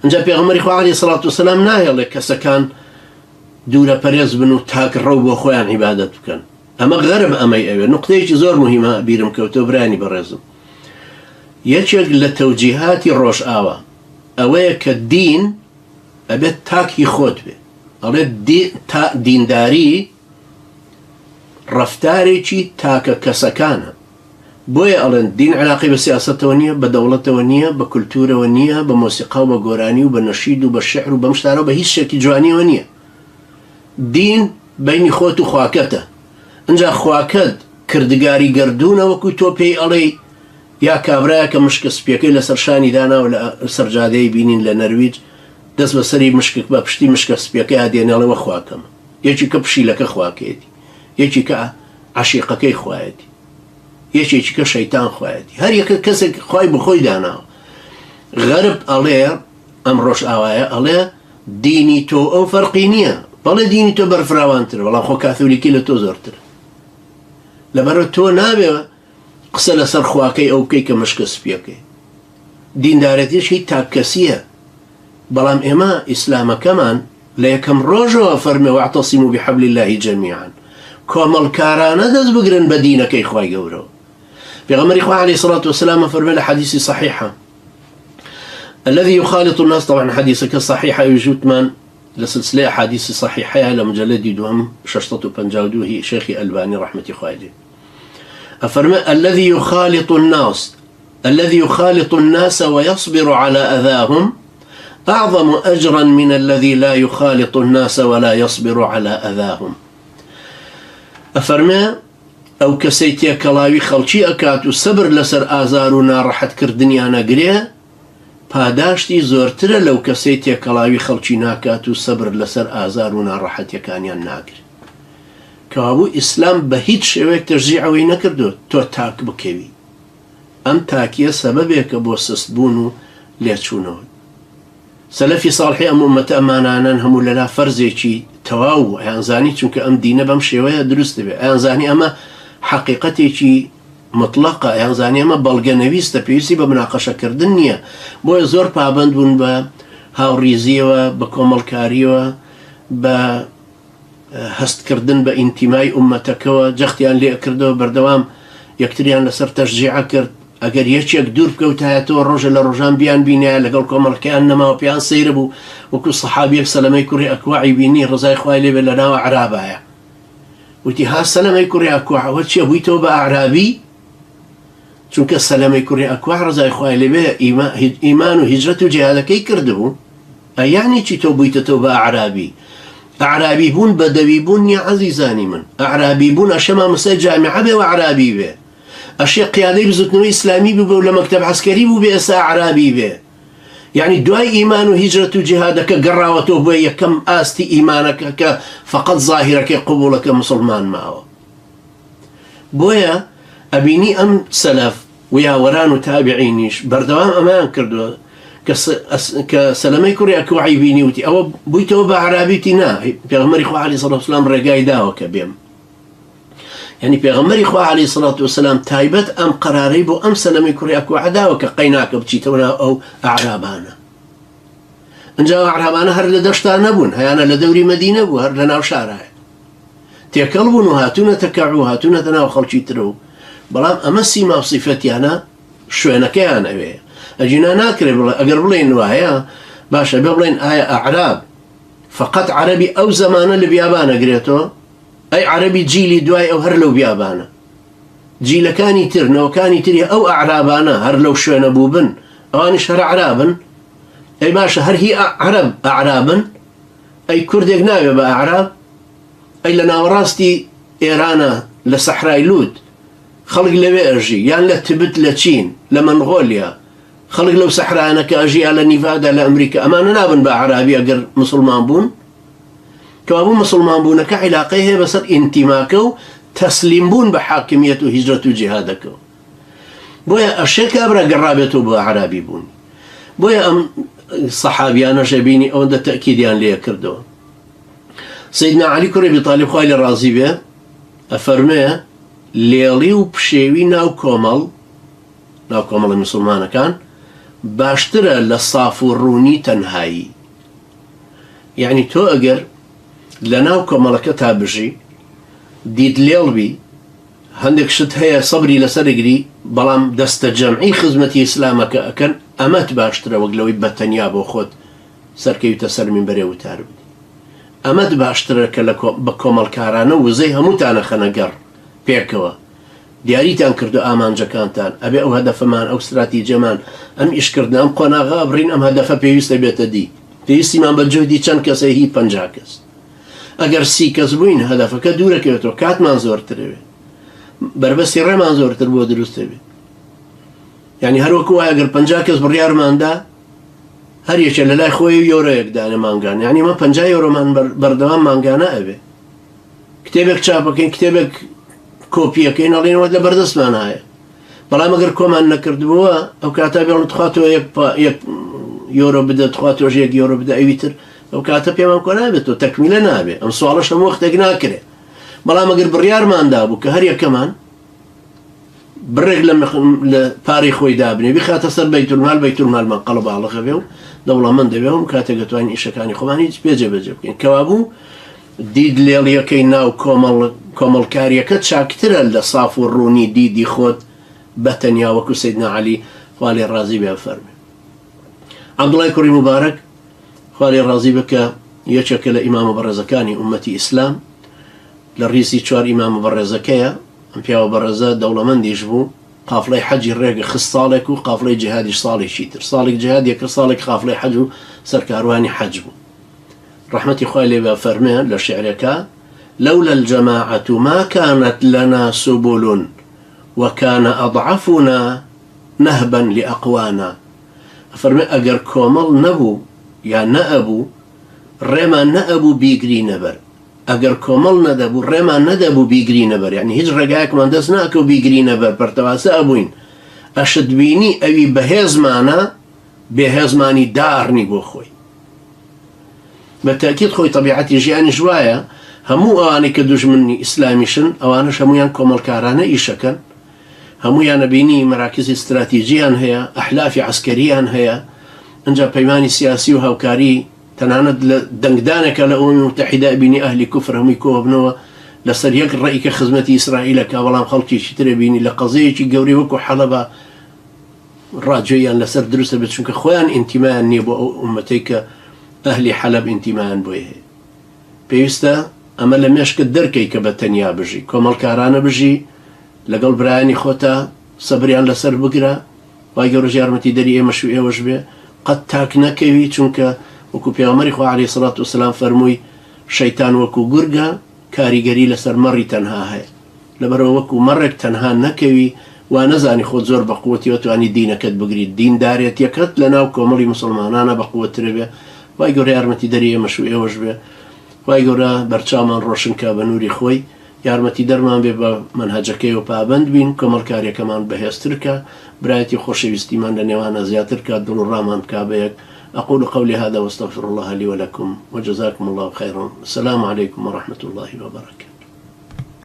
انجا پیغمبری خوا علیه الصلاة والسلام نایڵێ کەسەکان دوورە پەرێز بن و تاکڕەو بۆ خۆیان عیبادەت بکەن. ئەمە غەرب ئەمەی ئەوێ نقطەیەکی زۆر مهمە بیرم کەوتەوە برانی بەڕێزم. یەکێک لە تەوجیهاتی ڕۆژئاوا ئەوەیە کە دین ئەبێت تاکی خۆت بێ. ئەڵێ دینداری ڕەفتارێکی تاکە کەسەکانە. بۆیە ئەڵێن دین علاقی بە سیاسەتەوە نییە، بە دەوڵەتەوە نییە، بە کولتورەوە نییە، بە مۆسیقا و بە گۆرانی و بە نەشید و بە شعر و بەم شتانە بە هیچ شتێکی جوانیەوە نییە. دین بینی خۆت و خواکەتە. ئەنجا خواکەت کردگاری گردوونە وەکو تۆ پێی ئەڵێ یا کابرایە کە مشکە سپیەکەی لەسەر شانی داناوە لە سەرجادەی بینین لە نەرویج دەست بە سەری مشکک بە پشتی مشکە سپیەکەی هادێنێڵەوە خواکەمە. یەکی کە پشیلەکە خواکێتی، یەکی کە عەشیقەکەی خوایەتی، یەکێکی کە شەیتان خوایەتی. هەر یەکە کەسێک خوای بخۆی داناوە. غەرب ئەڵێ ئەم ڕۆژ ئاوایە ئەڵێ دینی تۆ ئەو فەرقی نییە، بەڵێ دینی تۆ بەرفراوانتر، بەڵام خۆ کاتۆلیکی لە تۆ زۆرتر. لەبەرەوە تۆ نابێ قسە لەسەر خواکەی ئەو بکەی کە مشکە سپیەکەی. دیندارەتیش هیچ تاکەسیە، بەڵام ئێمە ئیسلامەکەمان لە یەکەم ڕۆژەوە فەرمێ واعتەسیموا بحبل الله جەمیعا، کۆمەڵکارانە دەست بگرن بە دینەکەی خوای گەورەوە. پیغمبری خوا علیه الصلاة والسلام فرمى لحديث صحيحة الذي يخالط الناس، طبعا حديثك صحيحة يوجد من لسلسلة حديث صحيحة على مجلد دوم ششطة بنجاودوه شيخ ألباني رحمة خواجه. أفرمى الذي يخالط الناس ويصبر على أذاهم أعظم أجرا من الذي لا يخالط الناس ولا يصبر على أذاهم. أفرمى ئەو کەسەی تێکەڵاوی خەڵکی ئەکات و سەبر لەسەر ئازار و ناڕەحەتکردنیانە گرێ، پاداشتی زۆرترە لەو کەسەی تێکەڵاوی خەڵکی ناکات و سەبر لەسەر ئازار و ناڕەحەتیەکانیان ناگرێت. کەوابوو ئیسلام بە هیچ شێوەیەک تەرجیعەوەی نەکردو تۆ تاک بکەوی. ئەم تاکیە سەبەبێکە بۆ سستبوون و لێچوونەوە. سەلەفی ساڵحی ئەم ئومەتە ئەمانانان هەموو لەلا فەرزێکی تەواو ئەیانزانی چونکە ئەم دینە بەم شێوەیە دروست دەبێت. ئەیانزانی ئەمە حقیقەتێکی مطلقە، ئەیانزانی ئەمە بەڵگە نەویستە، پێویستی بە مناقەشەکردن نییە. بۆیە زۆر پابند بوون بە هاوڕیزیەوە، بە کۆمەڵکاریەوە، بە هەستکردن بە ئینتیمای ئومەتەکەوە، جەختیان لێ کردەوە، بەردەوام یەکتریان لەسەر تەشجیع کرد. ئەگەر یەکێک دوور بکەوتایەتەوە ڕۆژە لە ڕۆژان بیان بینایە لەگەڵ کۆمەڵکەیان نەماوە پێیان سەیرە بوو، وەکو سەحابیەک سەلەمەی کوڕی ئەکوعی بینی ڕزای خوای لێبێ لە ناوە عەرابایە، وتی ها سەلەمەی کوڕی ئەکوع ئەوە چییە بوویتەوە بە ئەعرابی؟ چونکە سەلەمەی کوڕی ئەکوع ڕزای خوای لێبێ ئیمان و هیجرەت و جیهادەکەی کردبوو. ئەیانی چی تۆ بوویتەوە بە ئەعرابی؟ ئەعرابی بوون بەدەوی بوون نیە عەزیزانی من. ئەعرابی بوون ئەشە مامۆستای جامعە بێ و ئەعرابی بێ، ئەشێ قیادەی بزوتنەوەی ئیسلامی بوو و لە مەکتەب عەسکەری بوو بێ ئێستا ئەعرابی بێ. یعنی دوای ئیمان و هیجرەت و جیهادەکە گەڕاوەتەوە بۆ یەکەم ئاستی ئیمانەکە کە فەقەت زاهیرەکەی قبوڵەکە مسلمان ماوە. بۆیە ئەبینی ئەم سەلەف و یاوەران و تابعینیش بەردەوام ئەمایان کردووە کە سەلەمەی کوڕی ئەکوعی بینی وتی ئەوە بوویتەوە بە عەرابیتی نا. پێغەمبەری خوا عەلەیهی سەڵاتو وسەلام ڕێگای داوە کە بێم. يعني پیغمبری خوا علیه الصلاة والسلام تایبەت ئەم قەرارەی بۆ ئەم سەلەمەی کوڕی ئەکوع داوە کە قەیناکە بچیتەوە ناو ئەو ئەعرابانە. ئەنجا ئەعرابانە هەر لە دەشتا نەبوون، هەیانە لە دەوری مەدینە بوو، هەر لە ناو شارایە تێکەڵ بوون و هاتوونەتە کەعب و هاتوونەتە ناو خەڵکی ترە و بەڵام ئەمە سیما و سیفەتیانە شوێنەکەیان ئەوەیە. ئەجینا ناکرێ بڵێ ئەگەر بڵێن وایە باشە بێ بڵێن ئایا ئەعراب فقط عەرەبی ئەو زەمانە لە بیابانە گرێتەوە، ئەی عەرەبی جیلی دوای ئەو هەر لەو بیابانە، جیلەکانی تر نەوەکانی تری ئەو ئەعرابانە هەر لەو شوێنە بوو بن، ئەوانیش هەر عەرابن. ئەی باشە هەر هی عەرەب ئەعرابن، ئەی کوردێک ناوێ بە ئەعراب؟ ئەی لە ناوەڕاستی ئێرانە لە سەحرای لووت خەڵک لەوێ ئەژی، یان لە تبت لە چین لە مەنغۆلیا خەڵک لەو سەحرایانە کە ئەژی یا لە نیڤادا لە ئەمریکا، ئەمانە نابن بە ئەعرابی ئەگەر مسلمان بوون. کەوابوو مسلمان بوونەکە عیلاقەی هەیە بەسەر ئینتیماکە و تەسلیم بوون بە حاکمیەت و هیجرەت و جیهادەکە. بۆیە ئەشێ کابرا گەڕابێتەوە بۆ عەرابی بوون. بۆیە ئەم سەحابیانەش بینی ئەوەندە تەئکیدیان لێ کردەوە. سەیدنا عەلی کوڕی ئەبی تاڵیب خوای لێ ڕازی بێ ئەفەرمێ لێڵی و پشێوی ناو کۆمەڵی مسلمانەکان باشترە لە ساف و ڕوونی تەنهایی. یعنی تۆ ئەگەر لە ناو کۆمەڵەکە تا بژی دیت لێڵبی هەندێک شت هەیە سەبری لەسەرگری بەڵام دەستە جەمعی خزمەتی ئیسلامەکە ئەکەن ئەمەت باشترە وەک لەوەی بەتەنیا بۆ خۆت سەرکەویتە سەر مینبەرێ وتار بدی. ئەمەت باشترە کە بە کۆمەڵکارانە وزەی هەمووتانە خەنەگەڕ پێکەوە دیاریتان کردو ئامانجەکانتان ئەبێ ئەو هەدەفەمان ئەو استراتیجەمان ئەم ئیشکردن ئەم قۆناغا بڕین ئەم هەدەفە پێویستە بێتە دی پێویستیمان بە جهدی چەند کەسە هی 50 کەس ئەگەر 30 کەس بووین هەدەفەکە دوورەکەوێتەوە کاتمان زۆرترەوێت بربەستی ڕێمان زۆرتر بۆ دروستە بێت. یعنی هەروەکو وایە ئەگەر 50 کەس بڕیارماندا هەر یەکێ لە لای خۆی یۆرۆیەکدانە مانگان یعنی مە 50 یۆرۆمان بەردەوام مانگانە ئەبێ کتێبێک چاپەکەین کتێبێک کۆپیەکەین ئەڵێنەوە لە بەردەستمان هەیە بەڵام ئەگەر کۆمان نەکردبووە ئەو کاتا بێڵ تخواتەوە 1 یۆرۆ بدە تخواتۆژ 1 یۆرۆ بدە ئەویتر ئەو کاتە پێمان کۆ نابێتەوە تەکمیلە نابێ ئەم سوالەش هەموو وەختێک ناکرێ بەڵام ئەگەر بڕیارماندا بوو کە هەر یەکەمان بڕێک لە پارەی خۆی دابنێ بخاتە سەر بەیتولمال بەیتولمالمان قەڵەباڵغە بێ و دەوڵەمەند دەبێ و کاتێک دەتوانین ئیشەکانی خۆمان هیچ بێجێبەجێ بکەین کەوا بوو دید لێڵیەکەی ناو کۆمەڵکاریەکە چاکترە لە ساف و ڕوونی دیدی خۆت بەتەنیا وەکو سەیدنا عەلی خوا لێ ڕازی بێ فەرمێ. عەبدوڵای کوڕی موبارەک خوا لێ ڕازی بێ کە یەکێکە لە ئیمامە بەڕێزەکانی ئومەتی ئیسلام لە ڕیسی 4 ئیمامە بەڕێزەکەیە ئەم پیاوە بەڕێزە دەوڵەمەندیش بوو قافڵەی حەجی ڕێگە خست ساڵێک و قافڵەی جیهادیش ساڵێکی تر ساڵێک جیهاد یەکە ساڵێک قافڵەی حەج و سەرکاروانی حەج بوو ڕەحمەتی خوای لێ بێ فەرمێ لە شیعرەکە لولا الجماعة ما كانت لنا سبل وكان أضعفنا نهبا لأقوانا فەرمێ ئەگەر کۆمەڵ نەبوو یا نەئەبوو ڕێمان نەئەبوو بیگرینە بەر ئەگەر کۆمەڵ نەدەبوو ڕێمان نەدەبوو بیگرینە بەر یعنی هیچ ڕێگایەکمان دەست ناکە و بیگرینە بەر پەرتەواسە ئەبووین ئەشتبینی ئەوی بەهێزمانە بێهێزمانی دارنی بۆ خۆی بەتاکید خۆی تەبیعەتی ژیانی ژوایە هەموو ئەوانەی کە دوژمنی ئیسلامیشن ئەوانش هەمویان کۆمەڵکارانە ئیشەکەن هەمویانە بینی مەراکزی استراتیجیان هەیە ئەحلافی عسکەریان هەیە ئەنجا پەیمانی سیاسی و هاوکاری تەنانەت لە دەنگدانێکە لە ئەوەمی متحیدە بینی ئەهلی کوفر هەمووی کۆبنەوە لەسەر یەک ڕێیکە خزمەتی ئیسرائیلەکە بەڵام خەڵکیشی ترە بینی لە قەزەیەکی گەورەی وەکو حەڵەبە ڕاجۆیان لەسەر دروستە بێت چونکە خۆیان ئینتیمایان نییە بۆ ئەو ئومەتەی کە ئەهلی حەلەب ئینتیمایان بۆی هەیە پێویستە ئەمە لە مێشکت دەرکەی کە بە تەنیا بژی کۆمەڵکارانە بژی لەگەڵ برایانی خۆتە سەبریان لەسەر بگرە وای گەورەش یارمەتی دەری ئێمەش و ئێوەش بێ قەت تاک نەکەوی چونکە وەکو پێغەمبەری خوا عەلەیهی سەڵات وسەلام فەرمووی شەیتان وەکو گورگە کاریگەری لەسەر مەڕی تەنها هەیە لەبەرەوە وەکو مەڕێک تەنها نەکەوی وا نەزانی خۆت زۆر بە قووەتی وەتوانی دینەکەت بگریت دینداریەتیەکەت لە ناو کۆمەڵی موسڵمانانە بە قووەترە بێ وای گەورە یارمەتی دەری ئێمەش و ئێوەش بێ وای گەورە بەرچاومان ڕۆشن کە بە نووری خۆی یارمەتی دەرمان بێ بە منهەجەکەی و پابند بین کۆمەڵکاریەکەمان بەهێزترکە برایەتی خۆشەویستیمان لە نێوانە زیاتر کە دڵ و ڕامان بکا بەیەک أقول قولي هذا واستغفر الله لي ولكم وجزاكم الله خيرا السلام عليكم ورحمة الله وبركاته.